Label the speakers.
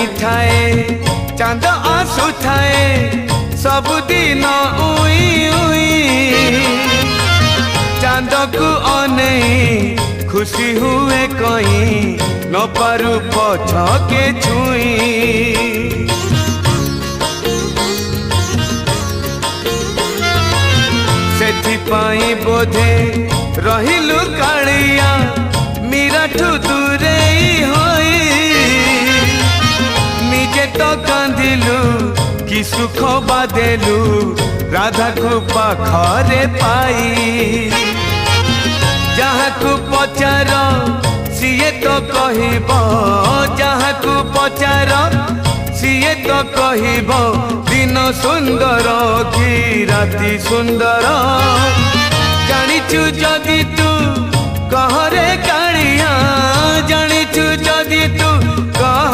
Speaker 1: चाही थाए चांद आसु थाए सबुदिन उई उई चांद को अनेई खुशी हुए कहीं न पारू पछके छुई सेथिपाई बोधे रहिलु कालिया मीराठू दूरे होई निजे तो कांदिलु कि सुख बादेलु राधा को पाखरे पाई जहाँ को पचार सीए तो कहिब जहाँ को पचार सीए तो कहिब दिन सुंदर कि राति सुंदर जानिचु जदि तू कहरे कालिया जानिचु जदि तू